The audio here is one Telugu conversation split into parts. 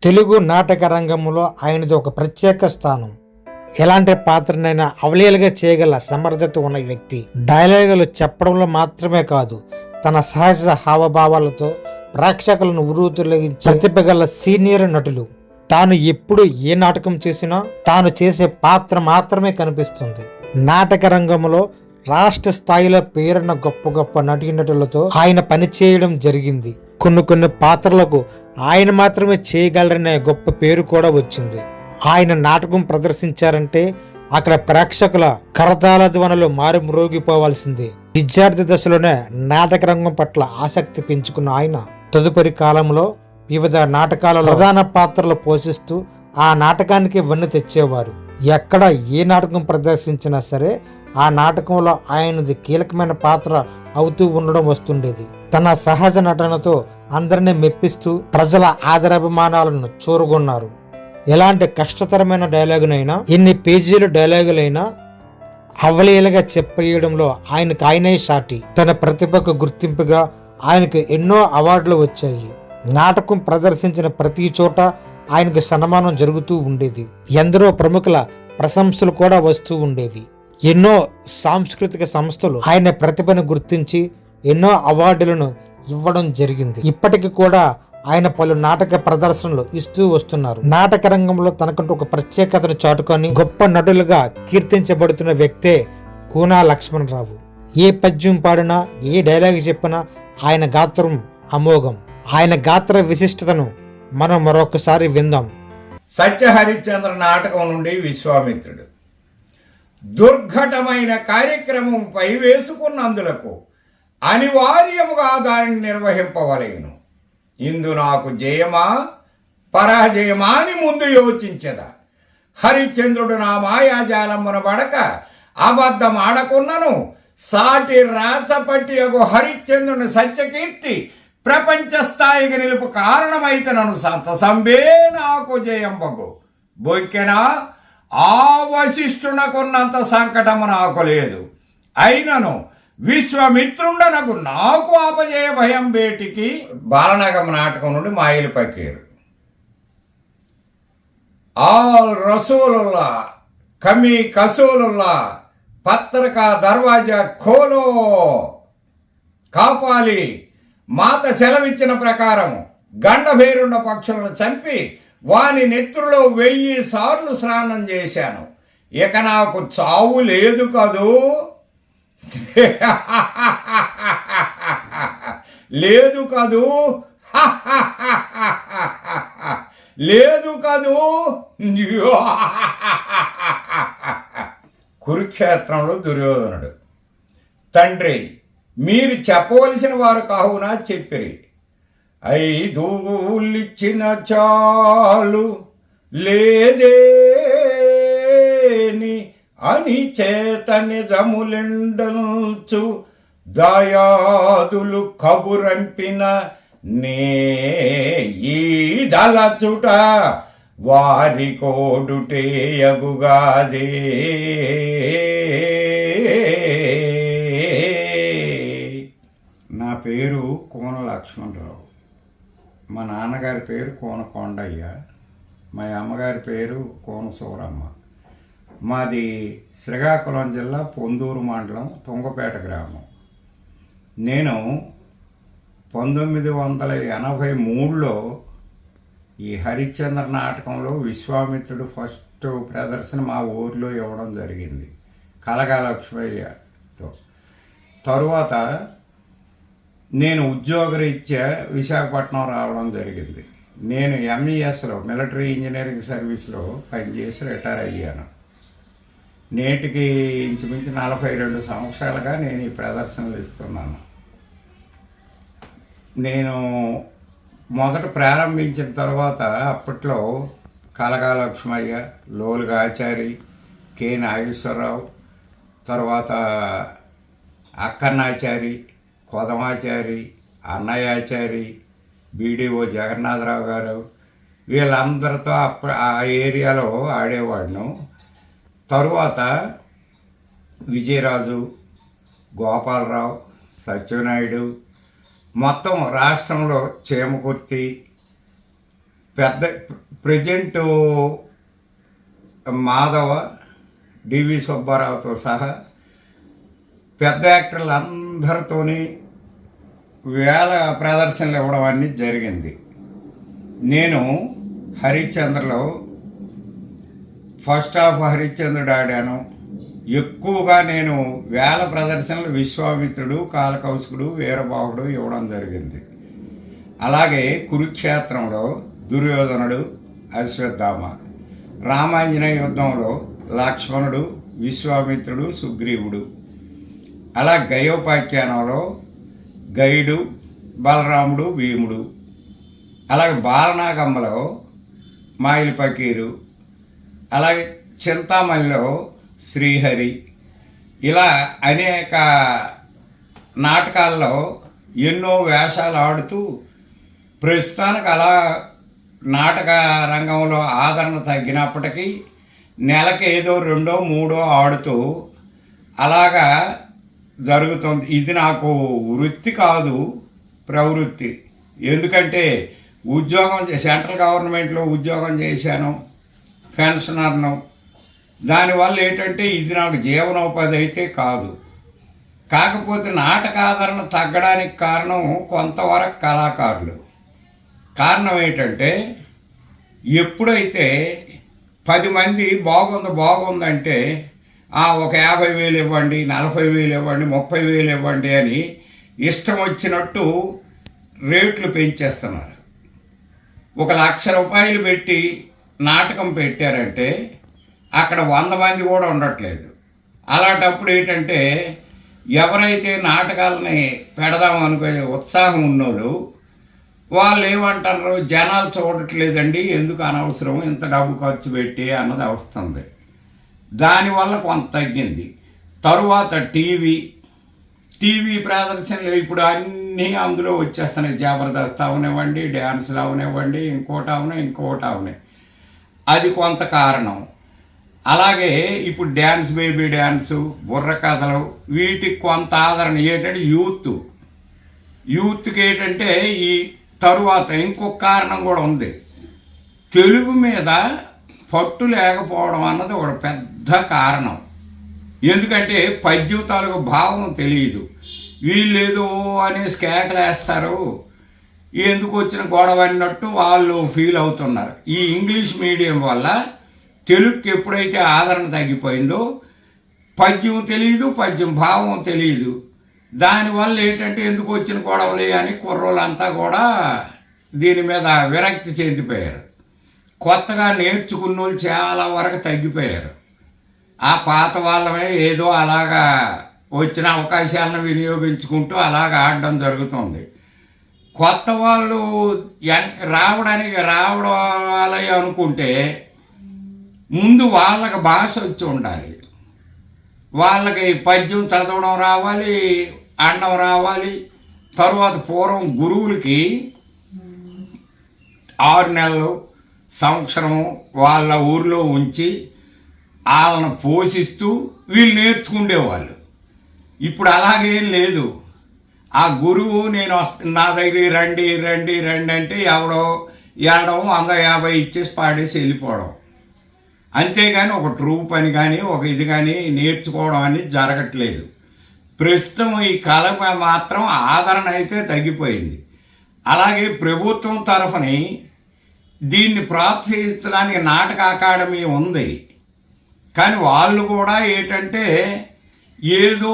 తెలుగు నాటక రంగంలో ఆయనది ఒక ప్రత్యేక స్థానం. ఎలాంటి పాత్రనైనా అవలీలగా చేయగల సమర్థత ఉన్న వ్యక్తి. డైలాగులు చెప్పడంలో మాత్రమే కాదు, తన సహజ హావభావాలతో ప్రేక్షకులను ఉర్రూతలొగించే ప్రతిభగల సీనియర్ నటులు. తాను ఎప్పుడు ఏ నాటకం చేసినా తాను చేసే పాత్ర మాత్రమే కనిపిస్తుంది. నాటక రంగంలో రాష్ట్ర స్థాయిలో పేరున్న గొప్ప గొప్ప నటీనటులతో ఆయన పనిచేయడం జరిగింది. కొన్ని పాత్రలకు ఆయన మాత్రమే చేయగలరనే గొప్ప పేరు కూడా వచ్చింది. ఆయన నాటకం ప్రదర్శించారంటే అక్కడ ప్రేక్షకుల కరతాళ ధ్వనులు మారుమ్రోగిపోవాల్సిందే. విద్యార్థి దశలోనే నాటక రంగం పట్ల ఆసక్తి పెంచుకున్న ఆయన తదుపరి కాలంలో వివిధ నాటకాలలో ప్రధాన పాత్రలు పోషిస్తూ ఆ నాటకానికి వన్నె తెచ్చేవారు. ఎక్కడ ఏ నాటకం ప్రదర్శించినా సరే ఆ నాటకంలో ఆయనది కీలకమైన పాత్ర అవుతూ ఉండడం వస్తుండేది. తన సహజ నటనతో అందరినీ మెప్పిస్తూ ప్రజల ఆదరాభిమానాలను చూరగొన్నారు. ఎలాంటి కష్టతరమైన డైలాగునైనా, ఎన్ని పేజీల డైలాగులైనా అవలీలగా చెప్పేయడంలో ఆయనకు ఆయనే సాటి. తన ప్రతిభకు గుర్తింపుగా ఆయనకు ఎన్నో అవార్డులు వచ్చాయి. నాటకం ప్రదర్శించిన ప్రతి చోట ఆయనకు సన్మానం జరుగుతూ ఉండేది. ఎందరో ప్రముఖుల ప్రశంసలు కూడా వస్తూ ఉండేవి. ఎన్నో సాంస్కృతిక సంస్థలు ఆయన ప్రతిభను గుర్తించి ఎన్నో అవార్డులను ఇవ్వడం జరిగింది. ఇప్పటికి కూడా ఆయన పలు నాటక ప్రదర్శనలు ఇస్తూ వస్తున్నారు. నాటక రంగంలో తనకంటూ ఒక ప్రత్యేకతను చాటుకొని గొప్ప నటులుగా కీర్తించబడుతున్న వ్యక్తే కూనా లక్ష్మణరావు. ఏ పద్యం పాడినా, ఏ డైలాగ్ చెప్పినా ఆయన గాత్రం అమోఘం. ఆయన గాత్ర విశిష్టతను మనం మరొకసారి విందాం. సత్యహరిశ్చంద్ర నాటకం నుండి విశ్వామిత్రుడు. దుర్ఘటమైన కార్యక్రమం పై వేసుకున్నందులకు అనివార్యముగా దానిని నిర్వహింపవలేను. ఇందు నాకు జయమా పరాజయమా అని ముందు యోచించదా. హరిశ్చంద్రుడు నా మాయాజాలమున పడక అబద్ధమాడకున్నను సాటి రాచపట్టియగు హరిశ్చంద్రుని సత్యకీర్తి ప్రపంచ స్థాయికి నిలుపు కారణమైతే నన్ను సంతసంబే నాకు జయంబగు. బొక్కెనా ఆ వశిష్ఠునకున్నంత సంకటము నాకు లేదు. అయినను విశ్వమిత్రుండనకు నాకు అపజయ భయం బేటికి. బాలనగం నాటకం నుండి మాయిలు పకీరు. ఆల్ రసూలుల్లా కమీ కసూలుల్లా పత్రికా దర్వాజా ఖోలో. కాపాలి మాత సెలవిచ్చిన ప్రకారం గండభేరుండ పక్షులను చంపి వాని నెత్తురులో 1000 సార్లు స్నానం చేశాను. ఇక నాకు చావు లేదు కదూ. లేదు కదూ లేదు కదూ. కురుక్షేత్రంలో దుర్యోధనుడు. తండ్రి, మీరు చెప్పవలసిన వారు కావునా చెప్పిరి. 5 ఊళ్ళిచ్చిన చాలు లేదేని అని చేత నిజములెండల్చు దయాదులు కబురంపిన నే ఈ దలచుట వారి కోడుటేయగుగాదే. నా పేరు కోన లక్ష్మణరావు. మా నాన్నగారి పేరు కోన కొండయ్య. మా అమ్మగారి పేరు కోన సూరమ్మ. మాది శ్రీకాకుళం జిల్లా పొందూరు మండలం తుంగపేట గ్రామం. నేను 1983లో ఈ హరిశ్చంద్ర నాటకంలో విశ్వామిత్రుడు ఫస్ట్ ప్రదర్శన మా ఊరిలో ఇవ్వడం జరిగింది కలగాలక్ష్మయ్యతో. తరువాత నేను ఉద్యోగరీత్యా విశాఖపట్నం రావడం జరిగింది. నేను ఎంఈఎస్లో మిలిటరీ ఇంజనీరింగ్ సర్వీస్లో పనిచేసి రిటైర్ అయ్యాను. నేటికి ఇంచుమించు 42 సంవత్సరాలుగా నేను ఈ ప్రదర్శనలు ఇస్తున్నాను. నేను మొదట ప్రారంభించిన తర్వాత అప్పట్లో కలగాలక్ష్మయ్య, లోలుగాచారి, కె నాగేశ్వరరావు, తర్వాత అక్కన్నాచారి, కొదమాచారి, అన్నయాచారి, బీడీఓ జగన్నాథరావు గారు, వీళ్ళందరితో ఆ ఏరియాలో ఆడేవాడిను. తరువాత విజయరాజు, గోపాలరావు, సత్యనాయుడు, మొత్తం రాష్ట్రంలో చేమకుర్తి, పెద్ద ప్రజెంటు మాధవ, డివి సుబ్బారావుతో సహా పెద్ద యాక్టర్లు అందరితోని వేల ప్రదర్శనలు ఇవ్వడం అనేది జరిగింది. నేను హరిశ్చంద్రలో ఫస్ట్ హాఫ్ హరిశ్చంద్రుడు ఆడాను. ఎక్కువగా నేను వేల ప్రదర్శనలు విశ్వామిత్రుడు, కాలకౌశకుడు, వీరబాహుడు ఇవ్వడం జరిగింది. అలాగే కురుక్షేత్రంలో దుర్యోధనుడు, అశ్వత్థామ, రామాంజనేయ యుద్ధంలో లక్ష్మణుడు, విశ్వామిత్రుడు, సుగ్రీవుడు, అలా గయోపాఖ్యానంలో గైడు, బలరాముడు, భీముడు, అలాగే బాలనాగమ్మలో మాయిల్ పకీరు, అలాగే చింతామణిలో శ్రీహరి, ఇలా అనేక నాటకాల్లో ఎన్నో వేషాలు ఆడుతూ ప్రస్తుతానికి అలా నాటక రంగంలో ఆదరణ తగ్గినప్పటికీ నెలకి ఏదో 2, 3 ఆడుతూ అలాగా జరుగుతుంది. ఇది నాకు వృత్తి కాదు, ప్రవృత్తి. ఎందుకంటే ఉద్యోగం సెంట్రల్ గవర్నమెంట్లో ఉద్యోగం చేశాను, పెన్షనర్ను. దానివల్ల ఏంటంటే ఇది నాకు జీవనోపాధి అయితే కాదు. కాకపోతే నాటక ఆదరణ తగ్గడానికి కారణం కొంతవరకు కళాకారులు. కారణం ఏంటంటే ఎప్పుడైతే 10 మంది బాగుందంటే ఒక 50,000 ఇవ్వండి, 40,000 ఇవ్వండి, 30,000 ఇవ్వండి అని ఇష్టం వచ్చినట్టు రేట్లు పెంచేస్తున్నారు. 1,00,000 రూపాయలు పెట్టి నాటకం పెట్టారంటే అక్కడ 100 మంది కూడా ఉండట్లేదు. అలాంటప్పుడు ఏంటంటే ఎవరైతే నాటకాలని పెడదాం అనుకునే ఉత్సాహం ఉన్నోళ్ళు వాళ్ళు ఏమంటారు, జనాలు చూడట్లేదండి, ఎందుకు అనవసరం ఇంత డబ్బు ఖర్చు పెట్టి అన్నది వస్తుంది. దానివల్ల కొంత తగ్గింది. తరువాత టీవీ ప్రదర్శనలు ఇప్పుడు అన్నీ అందులో వచ్చేస్తున్నాయి. జబర్దస్త్ అవనివ్వండి, డ్యాన్సులు అవనివ్వండి, ఇంకోటి అవనే అది కొంత కారణం. అలాగే ఇప్పుడు డ్యాన్స్, బేబీ డ్యాన్సు, బుర్ర కథలు, వీటికి కొంత ఆదరణ. ఏంటంటే యూత్కి ఏంటంటే ఈ తరువాత ఇంకొక కారణం కూడా ఉంది. తెలుగు మీద పట్టు లేకపోవడం అన్నది ఒక పెద్ద కారణం. ఎందుకంటే పద్యం తాలూకు భావం తెలియదు. వీళ్ళేదో అనేసి కేకలేస్తారు, ఎందుకు వచ్చిన గొడవ అన్నట్టు వాళ్ళు ఫీల్ అవుతున్నారు. ఈ ఇంగ్లీష్ మీడియం వల్ల తెలుగుకి ఎప్పుడైతే ఆదరణ తగ్గిపోయిందో పద్యం తెలియదు, పద్యం భావం తెలియదు. దానివల్ల ఏంటంటే ఎందుకు వచ్చిన గొడవలే అని కుర్రోళ్ళంతా కూడా దీని మీద విరక్తి చెందిపోయారు. కొత్తగా నేర్చుకున్న వాళ్ళు చాలా వరకు తగ్గిపోయారు. ఆ పాత వాళ్ళమే ఏదో అలాగా వచ్చిన అవకాశాలను వినియోగించుకుంటూ అలాగ ఆడడం జరుగుతుంది. కొత్త వాళ్ళు రావడాలి అనుకుంటే ముందు వాళ్ళకి భాష వచ్చి ఉండాలి. వాళ్ళకి పద్యం చదవడం రావాలి, అండం రావాలి. తరువాత పూర్వం గురువులకి 6 నెలలు, సంవత్సరం వాళ్ళ ఊరిలో ఉంచి వాళ్ళను పోషిస్తూ వీళ్ళు నేర్చుకుండేవాళ్ళు. ఇప్పుడు అలాగేం లేదు. ఆ గురువు నా దగ్గర రండి అంటే ఎవడో 150 ఇచ్చేసి పాడేసి వెళ్ళిపోవడం. అంతేగాని ఒక ట్రూప్ అని కానీ ఒక ఇది కానీ నేర్చుకోవడం అనేది జరగట్లేదు. ప్రస్తుతం ఈ కళ మాత్రం ఆదరణ అయితే తగ్గిపోయింది. అలాగే ప్రభుత్వం తరఫుని దీన్ని ప్రోత్సహించడానికి నాటక అకాడమీ ఉంది. కానీ వాళ్ళు కూడా ఏంటంటే ఏదో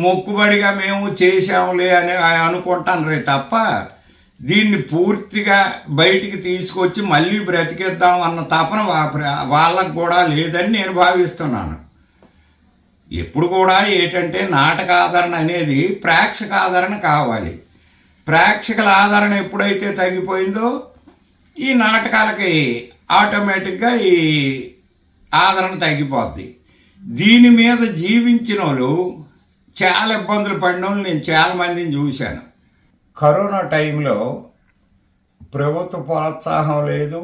మొక్కుబడిగా మేము చేసాములే అని అనుకుంటాను తప్ప దీన్ని పూర్తిగా బయటికి తీసుకొచ్చి మళ్ళీ బ్రతికిద్దాం అన్న తపన వాళ్ళకు కూడా లేదని నేను భావిస్తున్నాను. ఎప్పుడు కూడా ఏంటంటే నాటక ఆదరణ అనేది ప్రేక్షక ఆదరణ కావాలి. ప్రేక్షకుల ఆదరణ ఎప్పుడైతే తగ్గిపోయిందో ఈ నాటకాలకి ఆటోమేటిక్గా ఈ ఆదరణ తగ్గిపోద్ది. దీని మీద జీవించిన వాళ్ళు చాలా ఇబ్బందులు పడిన వాళ్ళు నేను చాలామందిని చూశాను. కరోనా టైంలో ప్రభుత్వ ప్రోత్సాహం లేదు,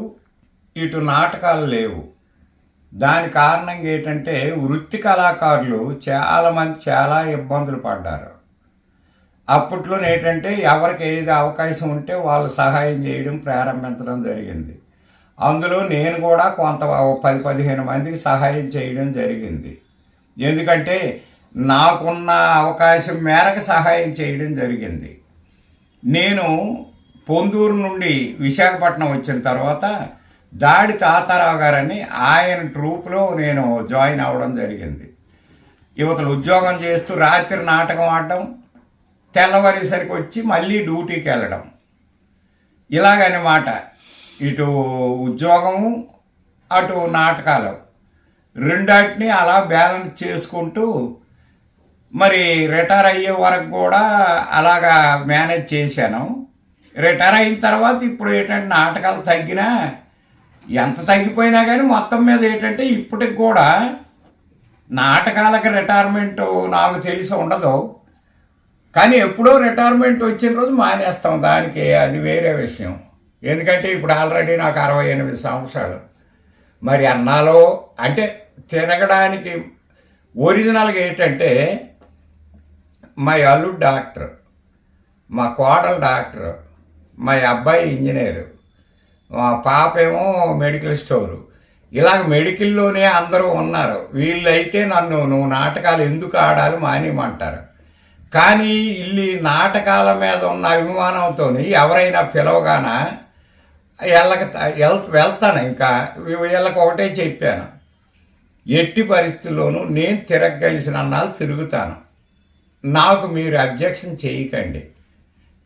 ఇటు నాటకాలు లేవు. దాని కారణంగా ఏంటంటే వృత్తి కళాకారులు చాలామంది చాలా ఇబ్బందులు పడ్డారు. అప్పట్లో ఏంటంటే ఎవరికి ఏది అవకాశం ఉంటే వాళ్ళు సహాయం చేయడం ప్రారంభించడం జరిగింది. అందులో నేను కూడా కొంత 10-15 మందికి సహాయం చేయడం జరిగింది. ఎందుకంటే నాకున్న అవకాశం మేరకు సహాయం చేయడం జరిగింది. నేను పొందూరు నుండి విశాఖపట్నం వచ్చిన తర్వాత దాడి తాతారావు గారని ఆయన ట్రూప్లో నేను జాయిన్ అవ్వడం జరిగింది. యువతలు ఉద్యోగం చేస్తూ రాత్రి నాటకం ఆడడం, తెల్లవారేసరికి వచ్చి మళ్ళీ డ్యూటీకి వెళ్ళడం, ఇలాగనమాట. ఇటు ఉద్యోగము అటు నాటకాలు రెండాటిని అలా బ్యాలెన్స్ చేసుకుంటూ మరి రిటైర్ అయ్యే వరకు కూడా అలాగా మేనేజ్ చేశాను. రిటైర్ అయిన తర్వాత ఇప్పుడు ఏంటంటే నాటకాలు తగ్గినా ఎంత తగ్గిపోయినా కానీ మొత్తం మీద ఏంటంటే ఇప్పటికి కూడా నాటకాలకు రిటైర్మెంట్ నాకు తెలిసి ఉండదు. కానీ ఎప్పుడో రిటైర్మెంట్ వచ్చిన రోజు మానేస్తాం, దానికి అది వేరే విషయం. ఎందుకంటే ఇప్పుడు ఆల్రెడీ నాకు 68 సంవత్సరాలు. మరి అన్నాలో అంటే తిరగడానికి ఒరిజినల్గా ఏంటంటే మా అల్లుడు డాక్టర్, మా కోడలు డాక్టర్, మా అబ్బాయి ఇంజనీరు, మా పాప ఏమో మెడికల్ స్టోరు. ఇలాగ మెడికల్లోనే అందరూ ఉన్నారు. వీళ్ళైతే నన్ను నువ్వు నాటకాలు ఎందుకు ఆడాలి మానేయమంటారు. కానీ ఇల్లి నాటకాల మీద ఉన్న అభిమానంతో ఎవరైనా పిలవగాన వెళ్తాను. ఇంకా వీళ్ళకి ఒకటే చెప్పాను, ఎట్టి పరిస్థితుల్లోనూ నేను తిరగలిసిన అన్నాళ్ళు తిరుగుతాను. నాకు మీరు అబ్జెక్షన్ చేయకండి.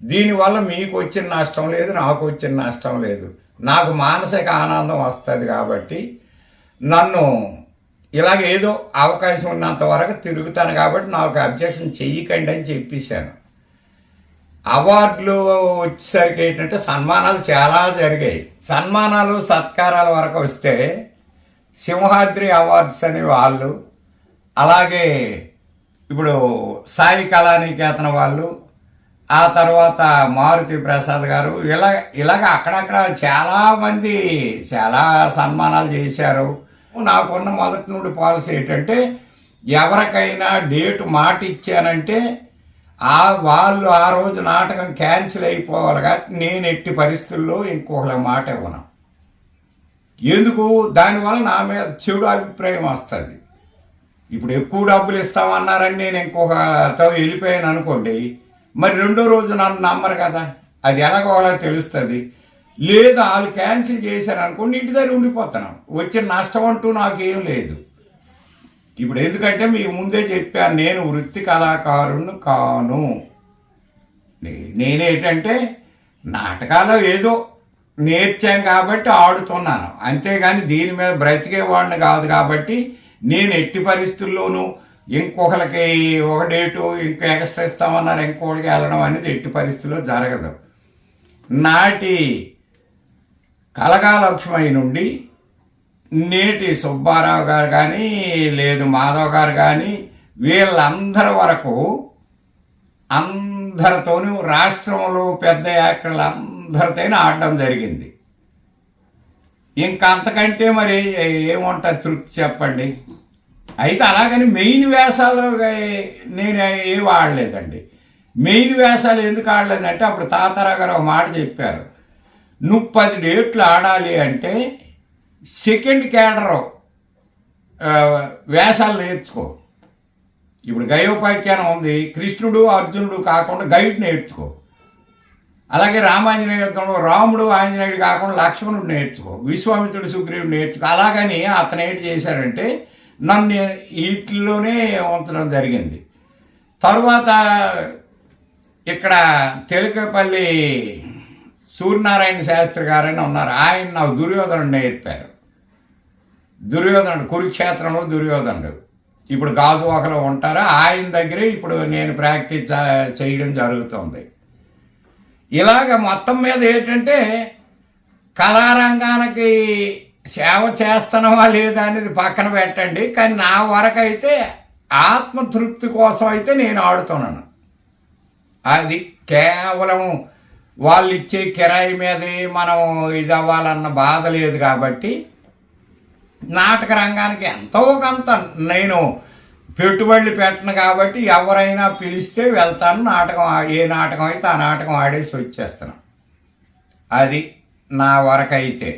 దీనివల్ల మీకు వచ్చిన నష్టం లేదు, నాకు వచ్చిన నష్టం లేదు. నాకు మానసిక ఆనందం వస్తుంది కాబట్టి నన్ను ఇలాగ ఏదో అవకాశం ఉన్నంత వరకు తిరుగుతాను కాబట్టి నాకు అబ్జెక్షన్ చెయ్యకండి అని చెప్పేశాను. అవార్డులు వచ్చేసరికి ఏంటంటే సన్మానాలు చాలా జరిగాయి. సన్మానాలు సత్కారాల వరకు వస్తే సింహాద్రి అవార్డ్స్ అని వాళ్ళు, అలాగే ఇప్పుడు సాయి కళానికేతన వాళ్ళు, ఆ తర్వాత మారుతి ప్రసాద్ గారు, ఇలాగ అక్కడక్కడ చాలామంది చాలా సన్మానాలు చేశారు. నాకున్న మొదటి నుండి పాలసీ ఏంటంటే ఎవరికైనా డేటు మాట ఇచ్చానంటే వాళ్ళు ఆ రోజు నాటకం క్యాన్సిల్ అయిపోవాలి. కాబట్టి నేను ఎట్టి పరిస్థితుల్లో ఇంకొకరి మాట ఇవ్వను. ఎందుకు? దానివల్ల నా మీద చెడు అభిప్రాయం వస్తుంది. ఇప్పుడు ఎక్కువ డబ్బులు ఇస్తామన్నారని నేను ఇంకొకతో వెళ్ళిపోయాను అనుకోండి, మరి రెండో రోజు నన్ను నమ్మరు కదా, అది ఎలాగోలా తెలుస్తుంది. లేదా వాళ్ళు క్యాన్సిల్ చేశారు అనుకోండి, ఇంటి దగ్గర ఉండిపోతాను, వచ్చిన నష్టం అంటూ నాకేం లేదు. ఇప్పుడు ఎందుకంటే మీకు ముందే చెప్పాను, నేను వృత్తి కళాకారుణ్ణి కాను. నేనేంటంటే నాటకాలు ఏదో నేర్చాం కాబట్టి ఆడుతున్నాను, అంతేగాని దీని మీద బ్రతికేవాడిని కాదు. కాబట్టి నేను ఎట్టి పరిస్థితుల్లోనూ ఇంకొకరికి ఒక డేటు ఇంకా ఎక్స్ట్రా ఇస్తామన్నారు ఇంకొకరికి వెళ్ళడం అనేది ఎట్టి పరిస్థితుల్లో జరగదు. నాటి కలగాలక్ష్మి నుండి నేటి సుబ్బారావు గారు కానీ లేదు మాధవ్ గారు కానీ వీళ్ళందరి వరకు అందరితోనూ రాష్ట్రంలో పెద్ద యాక్టర్లు అందరితోనూ ఆడడం జరిగింది. ఇంకా అంతకంటే మరి ఏముంటుంది తృప్తి చెప్పండి. అయితే అలాగని మెయిన్ వేషాలు నేను ఏం ఆడలేదండి. మెయిన్ వేషాలు ఎందుకు ఆడలేదంటే అప్పుడు తాతారావు గారు ఒక మాట చెప్పారు, నువ్వు 10 డేట్లు ఆడాలి అంటే సెకండ్ క్యాడర్ వేషాలు నేర్చుకో. ఇప్పుడు గయోపాఖ్యానం ఉంది, కృష్ణుడు అర్జునుడు కాకుండా గైడ్ నేర్చుకో. అలాగే రామాంజనేయ యుద్ధంలో రాముడు ఆంజనేయుడు కాకుండా లక్ష్మణుడు నేర్చుకో, విశ్వామిత్రుడు సుగ్రీవుడు నేర్చుకో. అలాగని అతను ఏంటి చేశాడంటే నన్ను వీటిలోనే ఉంచడం జరిగింది. తరువాత ఇక్కడ తెలుగుపల్లి సూర్యనారాయణ శాస్త్రి గారని ఉన్నారు, ఆయన నాకు దుర్యోధనుడు నేర్పారు. దుర్యోధనుడు కురుక్షేత్రంలో దుర్యోధనుడు ఇప్పుడు గాజువాకలో ఉంటారు, ఆయన దగ్గరే ఇప్పుడు నేను ప్రాక్టీస్ చేయడం జరుగుతుంది. ఇలాగ మొత్తం మీద ఏంటంటే కళారంగానికి సేవ చేస్తున్నావా లేదా అనేది పక్కన పెట్టండి, కానీ నా వరకు అయితే ఆత్మతృప్తి కోసం అయితే నేను ఆడుతున్నాను. అది కేవలం వాళ్ళు ఇచ్చే కిరాయి మీదే మనం ఇది అవ్వాలన్న బాధ లేదు. కాబట్టి నాటక రంగానికి ఎంతో కొంత నేను పెట్టుబడులు పెట్టను కాబట్టి ఎవరైనా పిలిస్తే వెళ్తాను. నాటకం ఏ నాటకం అయితే ఆ నాటకం ఆడేసి వచ్చేస్తాను. అది నా వరకు అయితే.